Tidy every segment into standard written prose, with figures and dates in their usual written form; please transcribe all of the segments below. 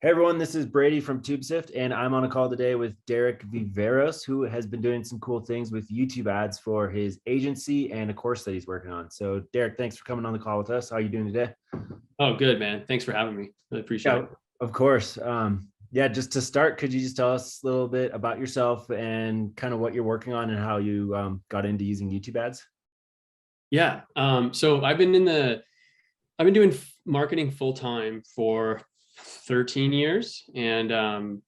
Hey everyone, this is Brady from TubeSift, and I'm on a call today with Derek Viveiros, who has been doing some cool things with YouTube ads for his agency and a course that he's working on. So, Derek, thanks for coming on the call with us. How are you doing today? Oh, good, man. Thanks for having me. I appreciate Yeah, it. of course. Yeah, just to start, could you just tell us a little bit about yourself and kind of what you're working on and how you got into using YouTube ads? Yeah. So I've been doing marketing full time for 13 years and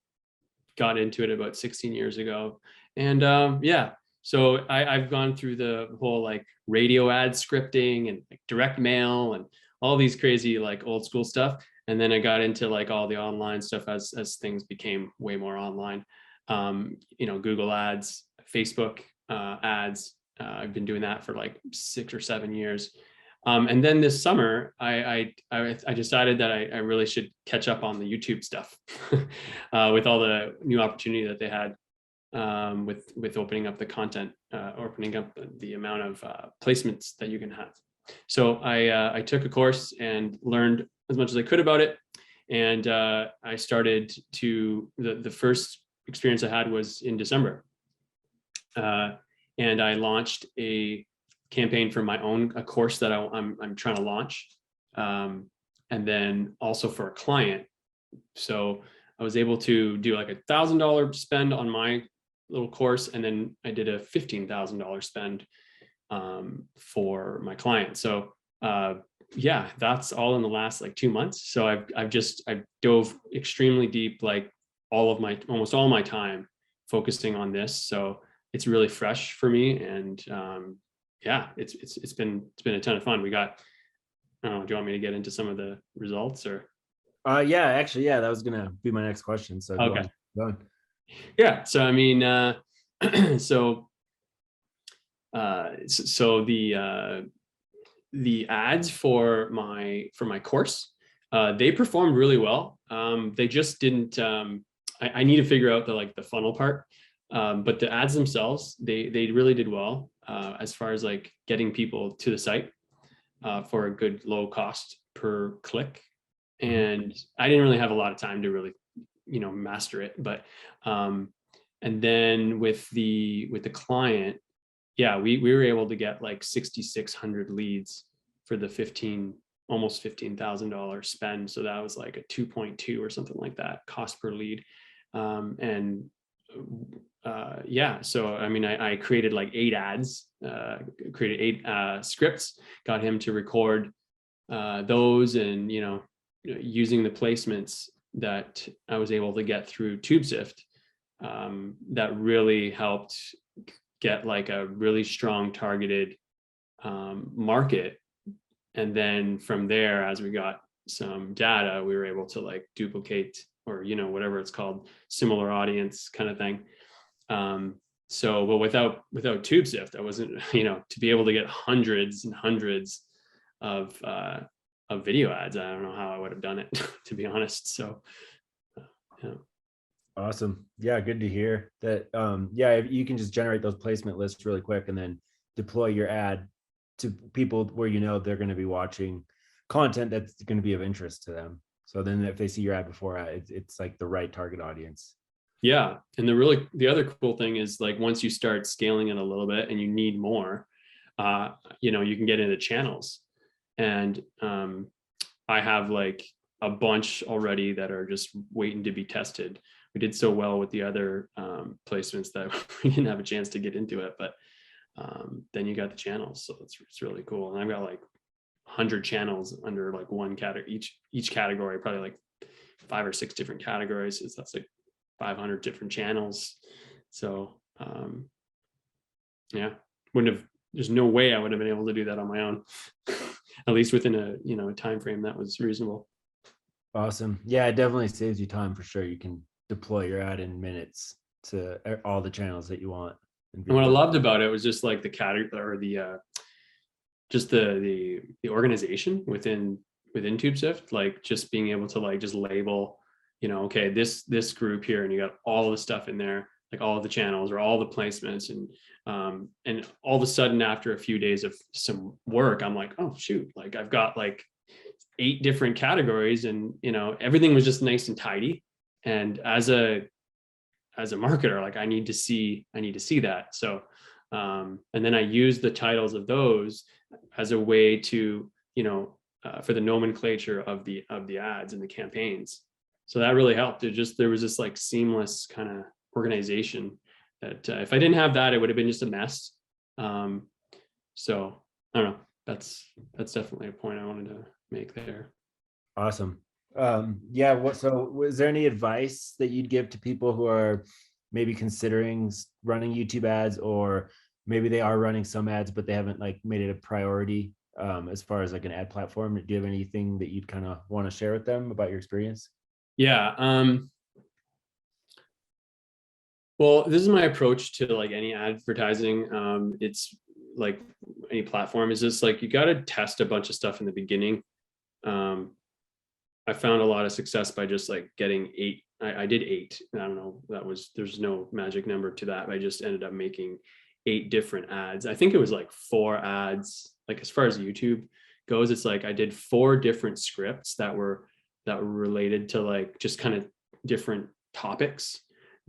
got into it about 16 years ago. And yeah, so I've gone through the whole like radio ad scripting and like direct mail and all these crazy like old school stuff. And then I got into like all the online stuff as things became way more online. Google ads, Facebook ads. I've been doing that for like 6 or 7 years. And then this summer, I decided that I really should catch up on the YouTube stuff with all the new opportunity that they had with opening up the content, opening up the amount of placements that you can have. So I took a course and learned as much as I could about it, and I started to the first experience I had was in December, and I launched a campaign for my own a course that I'm trying to launch, and then also for a client. So I was able to do like $1,000 spend on my little course, and then I did a $15,000 spend for my client. So yeah, that's all in the last like 2 months. So I've dove extremely deep, like almost all my time focusing on this. So it's really fresh for me, and yeah, it's been a ton of fun. We got, I don't know, do you want me to get into some of the results or? Yeah, actually, yeah, that was gonna be my next question. So go Okay. on. Go on. Yeah. So I mean, so so the ads for my course, they performed really well. They just didn't. I need to figure out the funnel part, but the ads themselves, they really did well as far as like getting people to the site for a good low cost per click. And I didn't really have a lot of time to really master it, but and then with the client, yeah, we were able to get like 6,600 leads for the almost $15,000 spend. So that was like a 2.2 or something like that cost per lead. And yeah, so I mean, I created like 8 ads, created 8 scripts, got him to record those, and using the placements that I was able to get through TubeSift, that really helped get like a really strong targeted market. And then from there, as we got some data, we were able to like duplicate, or whatever it's called, similar audience kind of thing. So but without TubeSift, I wasn't, to be able to get hundreds and hundreds of video ads, I don't know how I would have done it to be honest. So yeah. Awesome. Yeah, good to hear that. Yeah, you can just generate those placement lists really quick and then deploy your ad to people where they're going to be watching content that's going to be of interest to them. So then if they see your ad before, it's like the right target audience. Yeah. And the other cool thing is, like, once you start scaling it a little bit and you need more, you can get into channels. And I have like a bunch already that are just waiting to be tested. We did so well with the other placements that we didn't have a chance to get into it, but then you got the channels. So it's really cool. And I've got like 100 channels under like one category, each category, probably like 5 or 6 different categories. So that's like 500 different channels. So yeah, there's no way I would have been able to do that on my own, at least within a time frame that was reasonable. Awesome. Yeah, it definitely saves you time for sure. You can deploy your ad in minutes to all the channels that you want. And what I loved about it was just like the category, or the just the organization within TubeSift, like just being able to like just label, okay, this group here, and you got all the stuff in there, like all the channels or all the placements, and all of a sudden after a few days of some work, I'm like, oh shoot, like I've got like 8 different categories, and everything was just nice and tidy. And as a marketer, like I need to see that. So and then I use the titles of those as a way to for the nomenclature of the ads and the campaigns. So that really helped. There was this like seamless kind of organization that if I didn't have that, it would have been just a mess. So I don't know. That's definitely a point I wanted to make there. Awesome. Yeah. So was there any advice that you'd give to people who are maybe considering running YouTube ads, or maybe they are running some ads, but they haven't like made it a priority as far as like an ad platform? Do you have anything that you'd kind of want to share with them about your experience? Yeah. Well, this is my approach to like any advertising. It's like any platform is just like, you got to test a bunch of stuff in the beginning. I found a lot of success by just like getting 8. I did 8. I don't know. There's no magic number to that. I just ended up making 8 different ads. I think it was like 4 ads. Like as far as YouTube goes, it's like I did 4 different scripts that were related to like just kind of different topics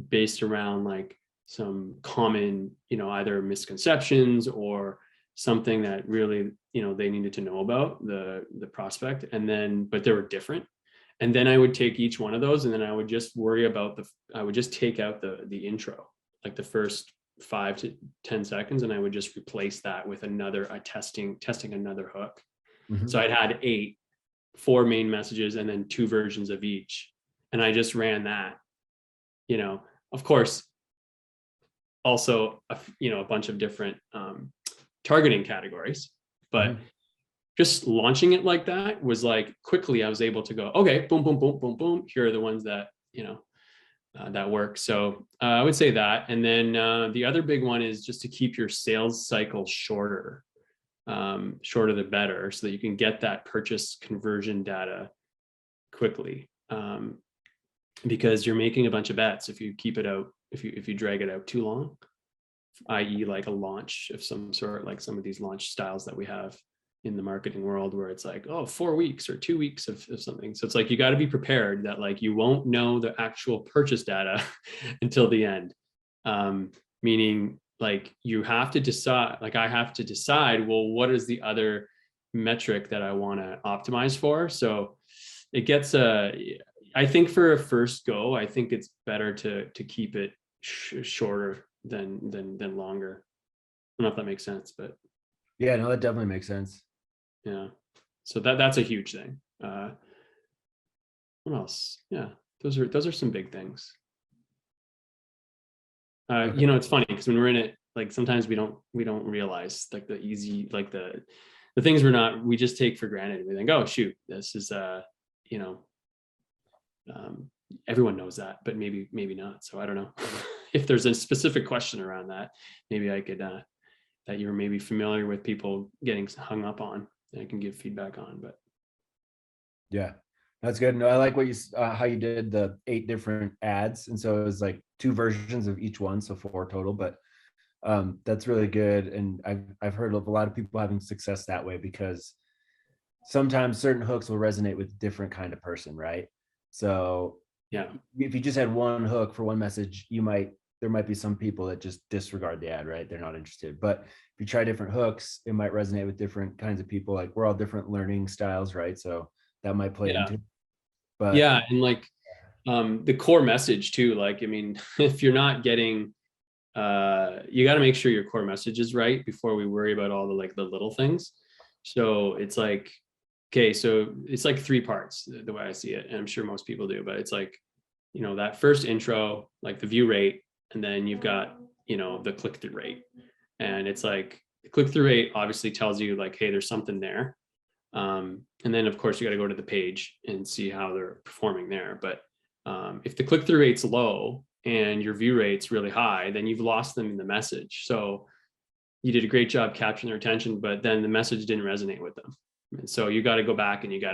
based around like some common, either misconceptions or something that really, they needed to know about the prospect. And then, but they were different. And then I would take each one of those, and then I would just worry about I would just take out the intro, like the first 5 to 10 seconds. And I would just replace that with testing another hook. Mm-hmm. So I'd had 4 main messages and then 2 versions of each. And I just ran that, of course, also, a bunch of different targeting categories, but Mm-hmm. just launching it like that was like, quickly I was able to go, okay, boom, boom, boom, boom, boom. Here are the ones that, that work. So I would say that. And then the other big one is just to keep your sales cycle shorter. Shorter the better, so that you can get that purchase conversion data quickly. Because you're making a bunch of bets if you keep it out, if you drag it out too long, i.e. like a launch of some sort, like some of these launch styles that we have in the marketing world, where it's like, 4 weeks or 2 weeks of something. So it's like, you got to be prepared that like you won't know the actual purchase data until the end. Meaning like you have to decide, like I have to decide, well, what is the other metric that I want to optimize for? So it gets I think for a first go, I think it's better to keep it shorter than longer. I don't know if that makes sense, but Yeah, no, that definitely makes sense. yeah. So that's a huge thing. What else? Yeah, those are some big things. Okay. It's funny because when we're in it, like sometimes we don't realize like the easy, like the things we just take for granted. We think, oh shoot, this is everyone knows that, but maybe not. So I don't know if there's a specific question around that. Maybe I could that you're maybe familiar with people getting hung up on, and I can give feedback on. But Yeah, that's good. No, I like what you how you did the 8 different ads, and so it was like 2 versions of each one, so 4 total. But that's really good, and I've heard of a lot of people having success that way, because sometimes certain hooks will resonate with a different kind of person, right? So yeah, if you just had one hook for one message, there might be some people that just disregard the ad, right? They're not interested. But if you try different hooks, it might resonate with different kinds of people. Like we're all different learning styles, right? So that might play into it. But yeah, and like the core message too. Like, I mean, if you're not getting, you got to make sure your core message is right before we worry about all the little things. So it's like, okay, so it's like 3 parts the way I see it, and I'm sure most people do. But it's like, that first intro, like the view rate, and then you've got the click-through rate, and it's like the click-through rate obviously tells you like, hey, there's something there. And then of course you got to go to the page and see how they're performing there. But if the click-through rate's low and your view rate's really high, then you've lost them in the message. So you did a great job capturing their attention, but then the message didn't resonate with them. And so you got to go back and you got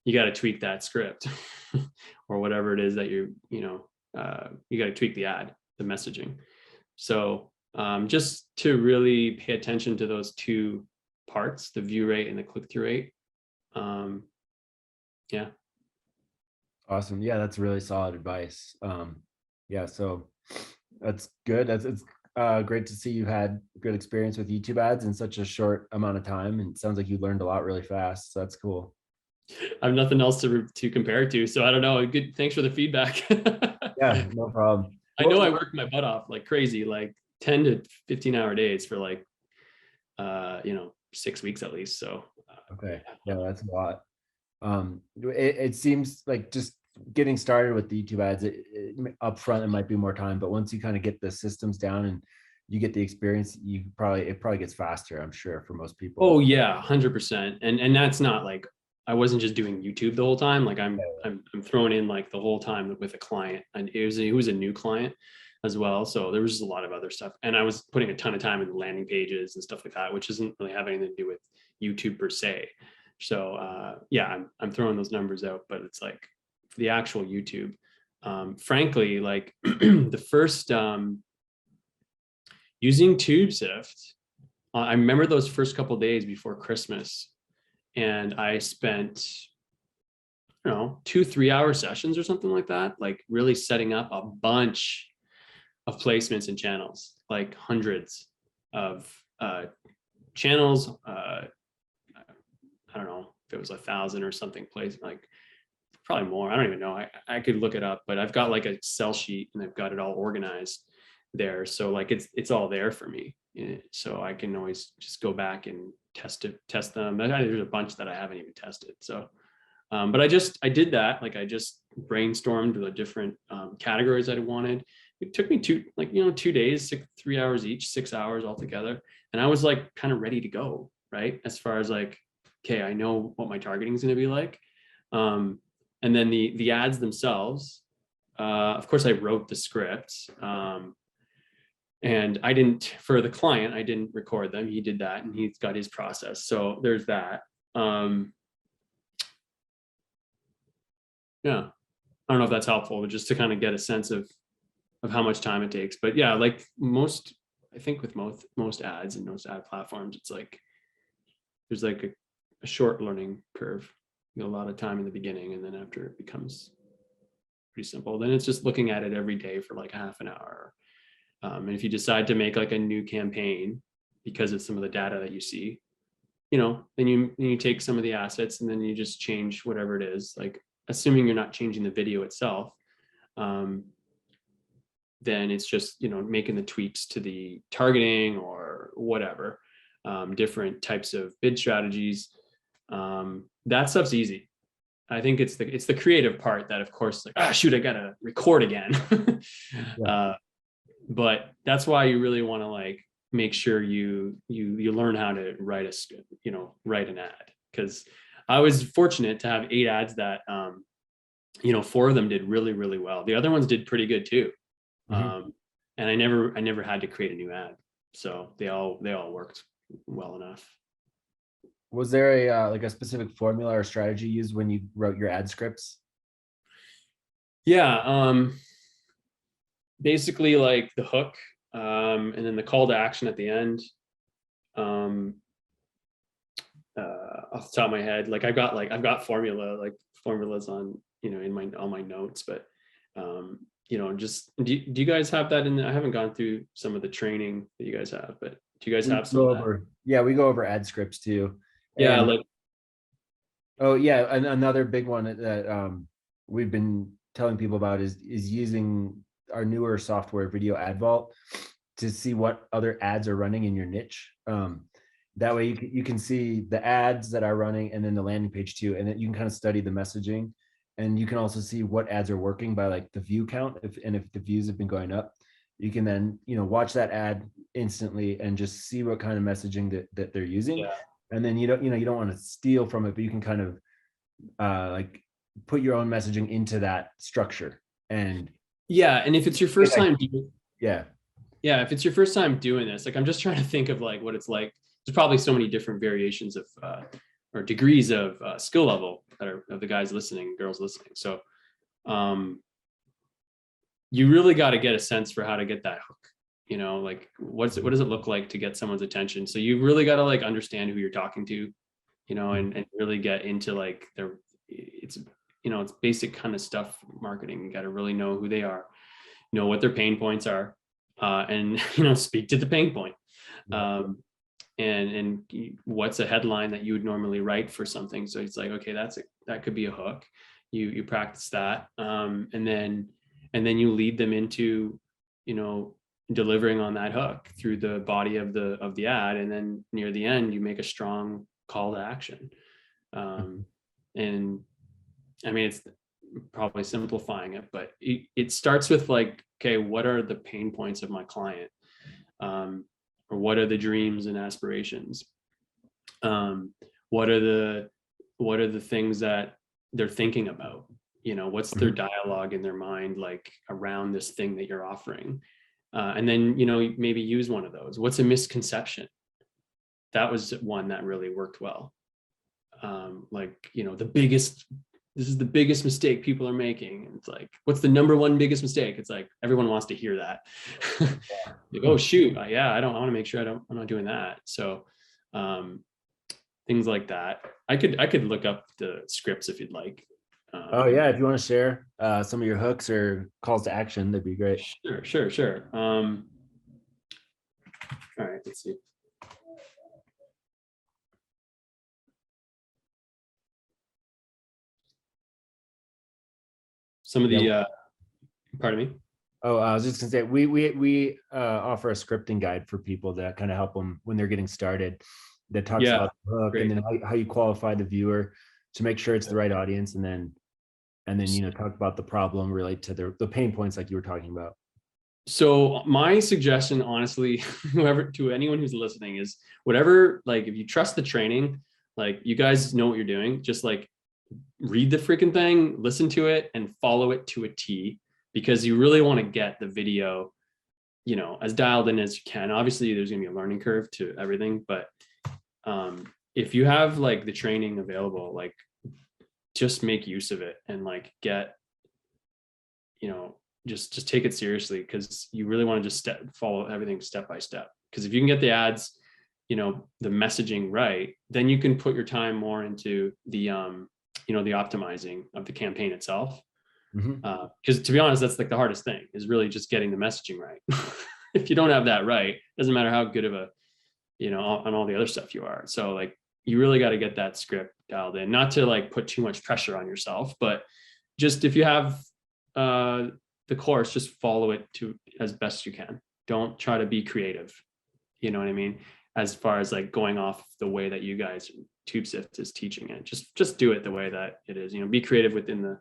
to tweak that script or whatever it is that you got to tweak the ad, the messaging. So just to really pay attention to those 2 parts, the view rate and the click-through rate. Yeah. Awesome. Yeah, that's really solid advice. Yeah, so that's good. It's great to see you had good experience with YouTube ads in such a short amount of time. And it sounds like you learned a lot really fast. So that's cool. I have nothing else to compare to. So I don't know. Good. Thanks for the feedback. Yeah, no problem. I know I worked my butt off like crazy, like 10 to 15-hour days for like, 6 weeks at least. So, Okay. Yeah, that's a lot. It seems like just getting started with the YouTube ads, up front, it might be more time, but once you kind of get the systems down and you get the experience, it probably gets faster, I'm sure, for most people. oh yeah, 100%. And that's not like, I wasn't just doing YouTube the whole time. Like I'm throwing in like the whole time with a client, and it was a new client as well. So there was just a lot of other stuff, and I was putting a ton of time in the landing pages and stuff like that, which doesn't really have anything to do with YouTube per se. So yeah, I'm throwing those numbers out, but it's like for the actual YouTube, frankly, like the first using TubeSift, I remember those first couple of days before Christmas, and I spent, I don't know, 2 3 hour sessions or something like that, like really setting up a bunch of placements and channels, like hundreds of channels. I don't know if it was 1,000 or something place, like probably more. I don't even know. I could look it up, but I've got like a Excel sheet and I've got it all organized there. So like it's all there for me. So I can always just go back and test them. There's a bunch that I haven't even tested. So, but I did that. Like I just brainstormed the different categories I wanted. It took me 2 days, 3 hours each, 6 hours altogether. And I was like kind of ready to go, right? As far as like, okay, I know what my targeting is going to be like. And then the ads themselves, of course, I wrote the script, and I didn't, for the client, I didn't record them. He did that, and he's got his process. So there's that. Yeah, I don't know if that's helpful, but just to kind of get a sense of how much time it takes. But yeah, like I think with most ads and most ad platforms, it's like there's like a short learning curve. You know, a lot of time in the beginning, and then after it becomes pretty simple. Then it's just looking at it every day for like half an hour. And if you decide to make like a new campaign because of some of the data that you see, then you take some of the assets and then you just change whatever it is, like assuming you're not changing the video itself. Then it's just, making the tweaks to the targeting or whatever, different types of bid strategies. That stuff's easy. I think it's the creative part that, of course, like, shoot, I gotta record again. Yeah. But that's why you really want to like make sure you learn how to write an ad. Because I was fortunate to have 8 ads that 4 of them did really, really well. The other ones did pretty good too. Mhm. And I never had to create a new ad. So they all worked well enough. Was there a like a specific formula or strategy used when you wrote your ad scripts? Yeah. Basically like the hook, and then the call to action at the end. Off the top of my head, like I've got formulas on, in all my notes, but just do you guys have that I haven't gone through some of the training that you guys have, but do you guys have some of that? Yeah, we go over ad scripts too. Yeah, And like oh yeah, and another big one that we've been telling people about is using our newer software, Video Ad Vault, to see what other ads are running in your niche. That way you can see the ads that are running and then the landing page too, and then you can kind of study the messaging, and you can also see what ads are working by like the view count, if the views have been going up. You can then watch that ad instantly and just see what kind of messaging that they're using. yeah. And then you don't want to steal from it, but you can kind of like put your own messaging into that structure. And Yeah, and if it's your first time yeah, if it's your first time doing this, like I'm just trying to think of like what it's like. There's probably so many different variations of or degrees of skill level that are of the guys listening, girls listening. So you really got to get a sense for how to get that hook. Like what does it look like to get someone's attention? So you really got to like understand who you're talking to, and really get into like it's, it's basic kind of stuff, marketing. You got to really know who they are, know what their pain points are, and, speak to the pain point. And what's a headline that you would normally write for something. So it's like, okay, that could be a hook. You practice that. And then you lead them into, delivering on that hook through the body of the ad. And then near the end, you make a strong call to action. And I mean, it's probably simplifying it, but it starts with like, okay, what are the pain points of my client? Or what are the dreams and aspirations? What are the things that they're thinking about? What's their dialogue in their mind like around this thing that you're offering? And then, maybe use one of those. What's a misconception? That was one that really worked well. This is the biggest mistake people are making. And it's like, what's the number one biggest mistake? It's like, everyone wants to hear that. Like, oh shoot. Yeah, I want to make sure I'm not doing that. So, things like that. I could look up the scripts if you'd like. Oh yeah. If you want to share some of your hooks or calls to action, that'd be great. Sure. All right, let's see. Some of the, pardon me. Oh, I was just gonna say we offer a scripting guide for people that kind of help them when they're getting started. That talks about the hook and then how you qualify the viewer to make sure it's the right audience, and then talk about the problem, relate to the pain points like you were talking about. So my suggestion, honestly, to anyone who's listening, is whatever, like, if you trust the training, like, you guys know what you're doing, just like read the freaking thing, listen to it, and follow it to a T, because you really want to get the video, as dialed in as you can. Obviously, there's going to be a learning curve to everything, but if you have like the training available, like, just make use of it and like get, just take it seriously, because you really want to just follow everything step by step. Because if you can get the ads, the messaging right, then you can put your time more into the the optimizing of the campaign itself. Because to be honest, that's like the hardest thing, is really just getting the messaging right. If you don't have that right, doesn't matter how good of a, on all the other stuff you are. So like, you really got to get that script dialed in, not to like put too much pressure on yourself, but just if you have the course, just follow it to as best you can. Don't try to be creative. You know what I mean? As far as like going off the way that you guys, TubeSift, is teaching it, just do it the way that it is. Be creative within the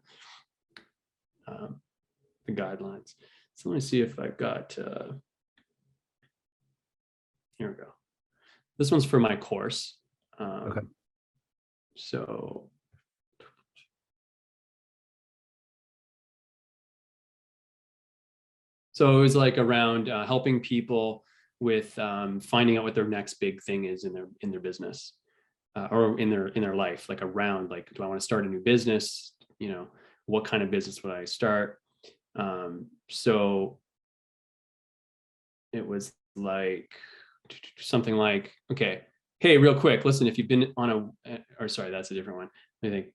guidelines. So let me see if I've got. Here we go. This one's for my course. Okay. So it was like around helping people with finding out what their next big thing is in their business or in their life, like around like, do I want to start a new business? What kind of business would I start? So it was like something like, okay, hey, real quick, listen, if you've been on or sorry, that's a different one. Let me think.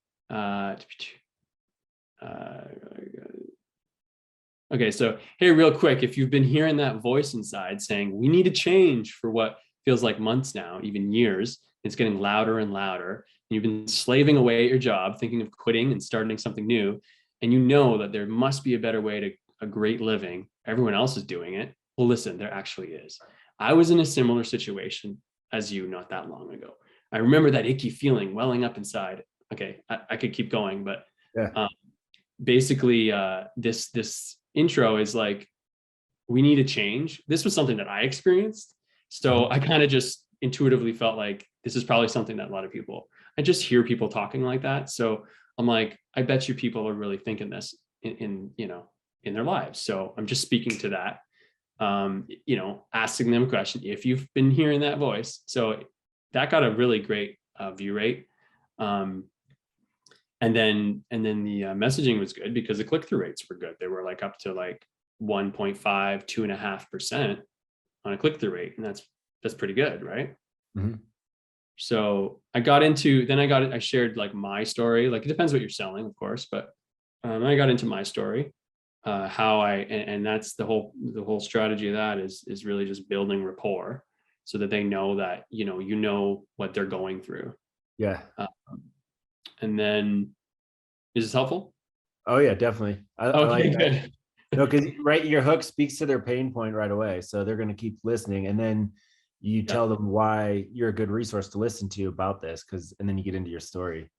Okay, so hey, real quick, if you've been hearing that voice inside saying we need to change for what feels like months now, even years, it's getting louder and louder, and you've been slaving away at your job, thinking of quitting and starting something new, and you know that there must be a better way to a great living. Everyone else is doing it. Well, listen, there actually is. I was in a similar situation as you not that long ago. I remember that icky feeling welling up inside. Okay, I could keep going, but basically, this intro is like, we need to change. This was something that I experienced. So I kind of just intuitively felt like this is probably something that a lot of people, I just hear people talking like that. So I'm like, I bet you people are really thinking this in their lives. So I'm just speaking to that, asking them a question if you've been hearing that voice. So that got a really great view rate. And then the messaging was good because the click-through rates were good. They were like up to like 1.5, 2.5% on a click-through rate. And that's pretty good, right? So I shared like my story. Like it depends what you're selling, of course, but I got into my story, how and that's the whole strategy of that is really just building rapport so that they know that, you know what they're going through. Yeah. And then is this helpful? Oh yeah, definitely. I like Okay, that. good. No, because right, your hook speaks to their pain point right away. So they're going to keep listening. And then you Yeah. tell them why you're a good resource to listen to about this. And then you get into your story.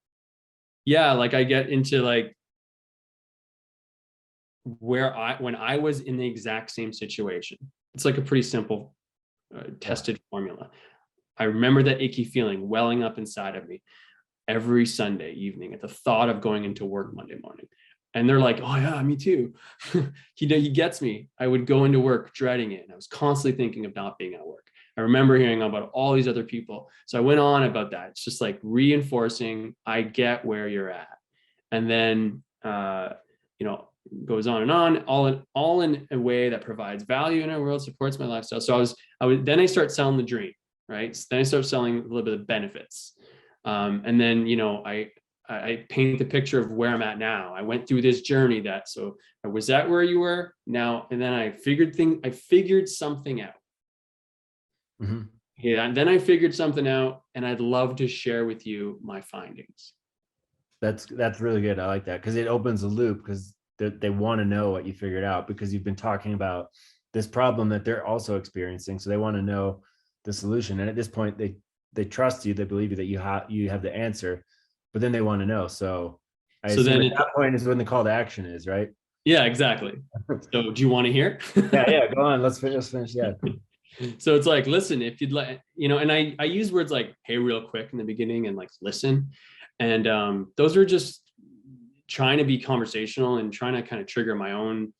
Yeah. Like I get into like when I was in the exact same situation. It's like a pretty simple Yeah. tested formula. I remember that icky feeling welling up inside of me every Sunday evening at the thought of going into work Monday morning. And they're like, oh yeah, me too. he gets me. I would go into work dreading it. And I was constantly thinking of not being at work. I remember hearing about all these other people. So I went on about that. It's just like reinforcing, I get where you're at. And then, you know, goes on and on, all in a way that provides value in our world, supports my lifestyle. So then I start selling the dream, right? So then I start selling a little bit of benefits. And then, I paint the picture of where I'm at now. I went through this journey so I was at where you were now. And then I figured something out. Mm-hmm. Yeah. And then I figured something out and I'd love to share with you my findings. That's really good. I like that because it opens a loop because they want to know what you figured out because you've been talking about this problem that they're also experiencing. So they want to know the solution. And at this point, they trust you, they believe you that you have the answer, but then they want to know. So I So assume then at that point is when the call to action is, right? yeah, exactly. So do you want to hear? Yeah, yeah. Go on. Let's finish. Yeah. So it's like, listen, if you'd like, and I use words like, hey, real quick in the beginning and like, listen. And those are just trying to be conversational and trying to kind of trigger my own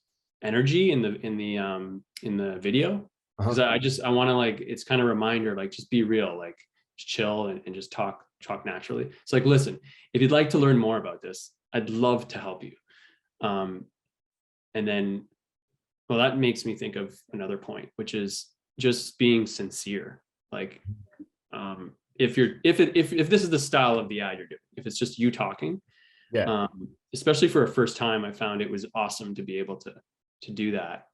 energy in the video. Because Uh-huh. I want to like, it's kind of a reminder, like, just be real, like just chill and just talk naturally. It's like, listen, if you'd like to learn more about this, I'd love to help you. And then, well, that makes me think of another point, which is just being sincere. Like, if this is the style of the ad you're doing, if it's just you talking, Yeah. especially for a first time, I found it was awesome to be able to do that,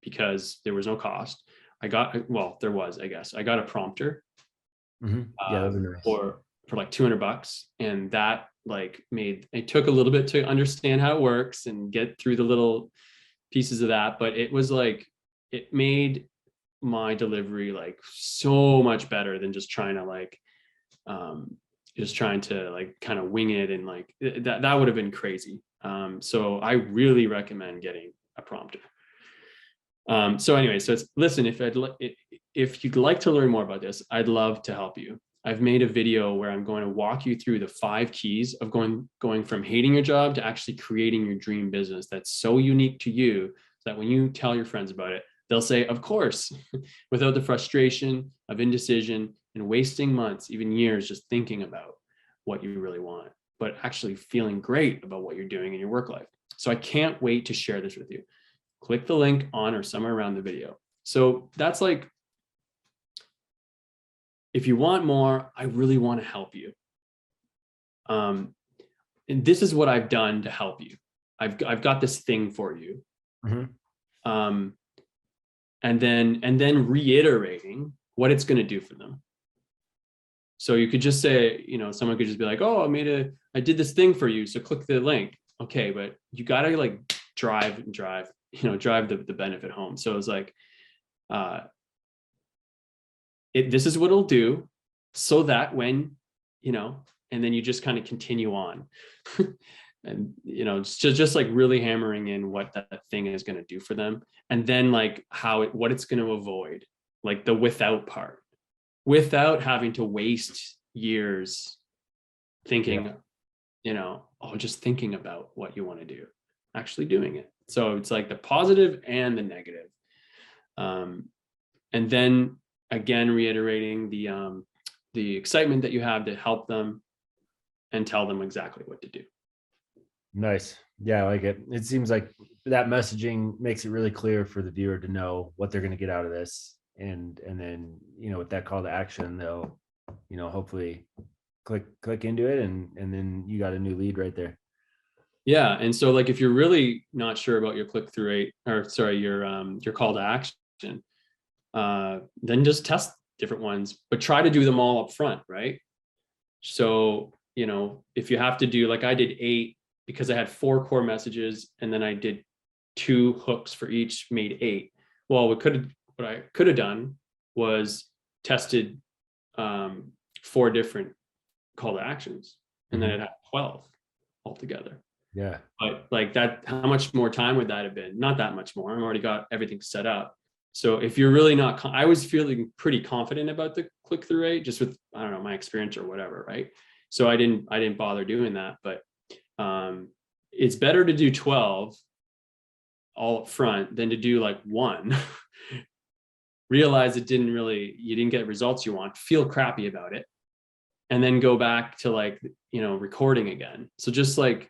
because there was no cost. There was, I guess, I got a prompter, Mm-hmm. Yeah, those are nice. for like $200, and that like it took a little bit to understand how it works and get through the little pieces of that, but it was like it made my delivery like so much better than just trying to like kind of wing it, and like that would have been crazy. So I really recommend getting a prompter. So anyway, so it's, listen, if you'd like to learn more about this, I'd love to help you. I've made a video where I'm going to walk you through the 5 keys of going from hating your job to actually creating your dream business that's so unique to you that when you tell your friends about it, they'll say, of course, without the frustration of indecision and wasting months, even years, just thinking about what you really want, but actually feeling great about what you're doing in your work life. So I can't wait to share this with you. Click the link on or somewhere around the video. So that's like, if you want more, I really want to help you. And this is what I've done to help you. I've got this thing for you. Mm-hmm. And then reiterating what it's going to do for them. So you could just say, someone could just be like, oh, I did this thing for you, so click the link. Okay, but you got to like drive the benefit home. So it's like, this is what it'll do, so that when, and then you just kind of continue on. And just like really hammering in what that thing is going to do for them, and then like what it's going to avoid, like the without part, without having to waste years thinking, just thinking about what you want to do, actually doing it. So it's like the positive and the negative. And then again, reiterating the excitement that you have to help them and tell them exactly what to do. Nice. Yeah, I like it. It seems like that messaging makes it really clear for the viewer to know what they're going to get out of this. And then, with that call to action, hopefully click into it, and then you got a new lead right there. Yeah. And so like if you're really not sure about your click-through rate, or sorry, your call to action, then just test different ones, but try to do them all up front, right? So, if you have to do, like I did 8 because I had 4 core messages, and then I did 2 hooks for each, made 8. Well, what I could have done was tested 4 different call to actions, and then it had 12 altogether. Yeah. But like that, how much more time would that have been? Not that much more. I've already got everything set up. So if you're really not, I was feeling pretty confident about the click-through rate, just with, I don't know, my experience or whatever, right? So I didn't bother doing that. But it's better to do 12 all up front than to do like 1. Realize you didn't get results you want, feel crappy about it, and then go back to like, recording again. So just add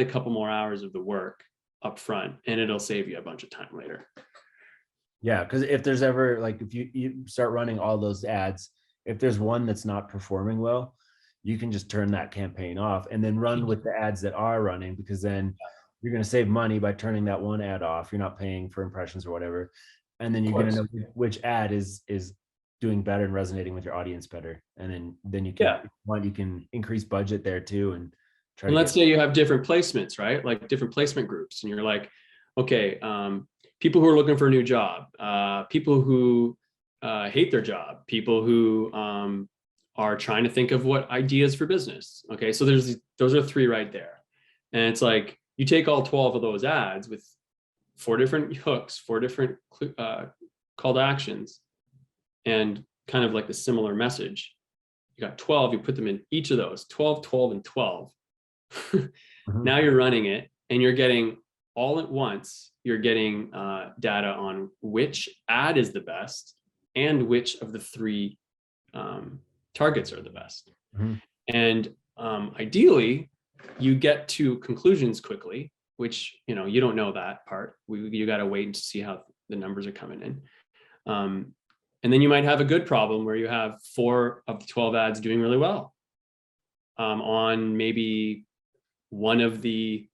a couple more hours of the work up front, and it'll save you a bunch of time later. Yeah, because if there's ever, like, if you start running all those ads, if there's one that's not performing well, you can just turn that campaign off and then run with the ads that are running, because then you're going to save money by turning that one ad off. You're not paying for impressions or whatever, and then you're going to know which ad is doing better and resonating with your audience better, and then you can increase budget there too, and try. And let's say you have different placements, right? Like different placement groups, and you're like, okay, people who are looking for a new job, people who hate their job, people who are trying to think of what ideas for business. Okay, so those are 3 right there, and it's like you take all 12 of those ads with 4 different hooks, 4 different call to actions, and kind of like the similar message. You got 12, you put them in each of those, 12, 12, and 12. Now you're running it, and you're getting all at once, you're getting data on which ad is the best and which of the 3 targets are the best. And ideally, you get to conclusions quickly, which, you don't know that part. You got to wait and see how the numbers are coming in. And then you might have a good problem where you have 4 of the 12 ads doing really well on maybe one of the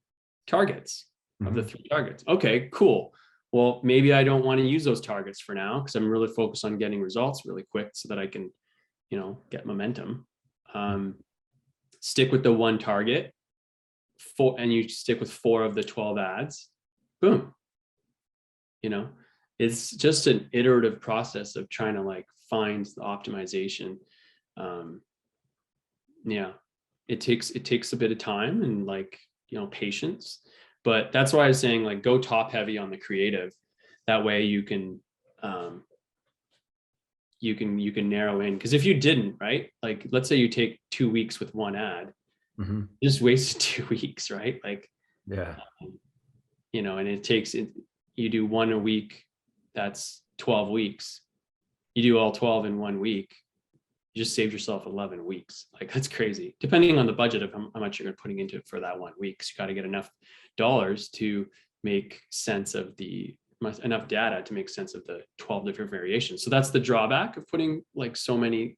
targets of the 3 targets. Okay, cool. Well, maybe I don't want to use those targets for now, because I'm really focused on getting results really quick so that I can, get momentum. Stick with the 1 target, and you stick with 4 of the 12 ads. Boom. It's just an iterative process of trying to like find the optimization. It takes a bit of time and like, patience, but that's why I was saying like go top heavy on the creative. That way you can narrow in, because if you didn't, right, like let's say you take 2 weeks with 1 ad, you just wasted 2 weeks, right? Like, yeah, and you do 1 a week, that's 12 weeks. You do all 12 in 1 week, you just saved yourself 11 weeks. Like, that's crazy, depending on the budget of how much you're putting into it for that 1 week. So you got to get enough dollars to make sense of enough data to make sense of the 12 different variations. So that's the drawback of putting like so many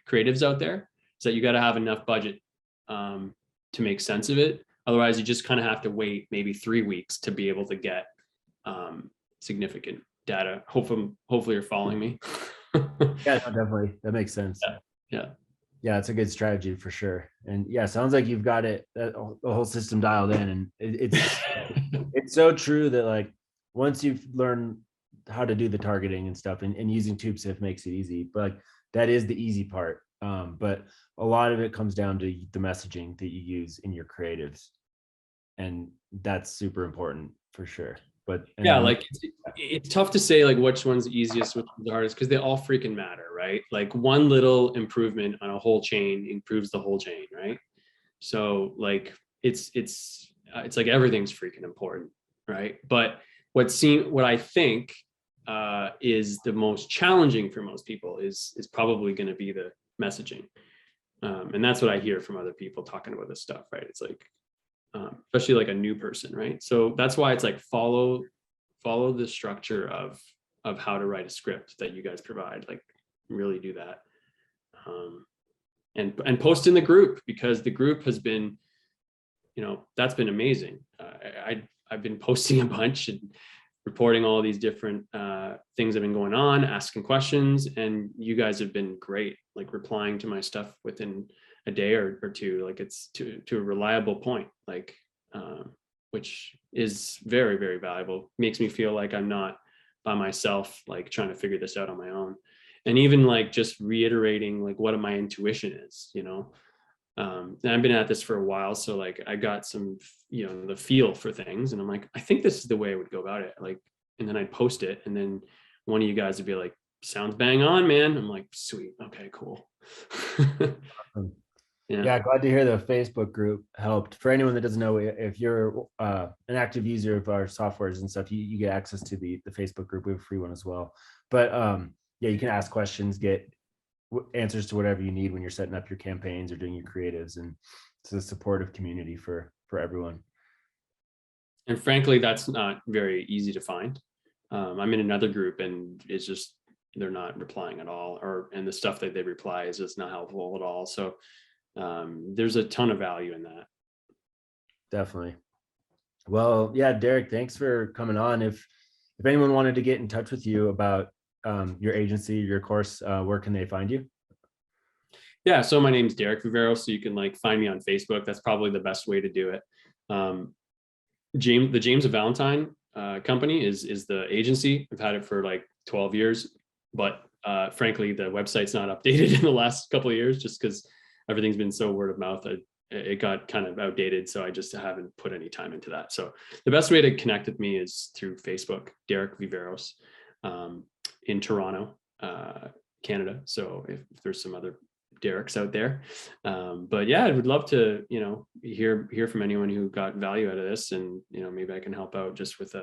creatives out there, is that you got to have enough budget to make sense of it. Otherwise, you just kind of have to wait maybe 3 weeks to be able to get significant data. Hopefully you're following me. Yeah, no, definitely, that makes sense. Yeah, it's a good strategy for sure. And yeah, sounds like you've got the whole system dialed in, and it's so true that like once you've learned how to do the targeting and stuff, and using TubeSift makes it easy, but like that is the easy part. But a lot of it comes down to the messaging that you use in your creatives, and that's super important for sure. But yeah, like it's tough to say like which one's the easiest, which one's the hardest, because they all freaking matter, right? Like one little improvement on a whole chain improves the whole chain, right? So like it's like everything's freaking important, right? But what I think is the most challenging for most people is probably going to be the messaging, and that's what I hear from other people talking about this stuff, right? It's like especially like a new person, right? So that's why it's like follow the structure of how to write a script that you guys provide. Like really do that. And post in the group, because the group has been, that's been amazing. I've been posting a bunch and reporting all these different things that have been going on, asking questions, and you guys have been great, like replying to my stuff within a day or two. Like it's to a reliable point, like which is very, very valuable. Makes me feel like I'm not by myself, like trying to figure this out on my own. And even like just reiterating like what my intuition is, and I've been at this for a while, so like I got some, the feel for things, and I'm like, I think this is the way I would go about it. Like, and then I'd post it, and then one of you guys would be like, sounds bang on, man. I'm like, sweet, okay, cool. Yeah, glad to hear the Facebook group helped. For anyone that doesn't know, if you're an active user of our softwares and stuff, you get access to the Facebook group. We have a free one as well. But yeah, you can ask questions, get answers to whatever you need when you're setting up your campaigns or doing your creatives, and it's a supportive community for everyone. And frankly, that's not very easy to find. I'm in another group, and it's just they're not replying at all, and the stuff that they reply is just not helpful at all. So there's a ton of value in that. Definitely. Well, yeah, Derek, thanks for coming on. If anyone wanted to get in touch with you about your agency, your course, where can they find you? Yeah, so my name's Derek Viveiros, so you can like find me on Facebook. That's probably the best way to do it. The James of Valentine company is the agency. I've had it for like 12 years, but frankly, the website's not updated in the last couple of years just because everything's been so word of mouth. It got kind of outdated, so I just haven't put any time into that. So the best way to connect with me is through Facebook, Derek Viveiros, in Toronto, Canada. So if there's some other Derek's out there, but yeah, I would love to hear from anyone who got value out of this, and maybe I can help out just with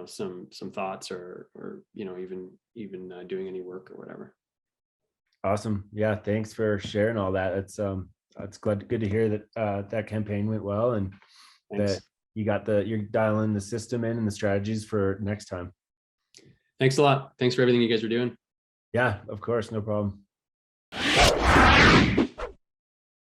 some thoughts or even doing any work or whatever. Awesome. Yeah, thanks for sharing all that. It's good to hear that that campaign went well, and Thanks. that you're dialing the system in and the strategies for next time. Thanks a lot. Thanks for everything you guys are doing. Yeah, of course, no problem.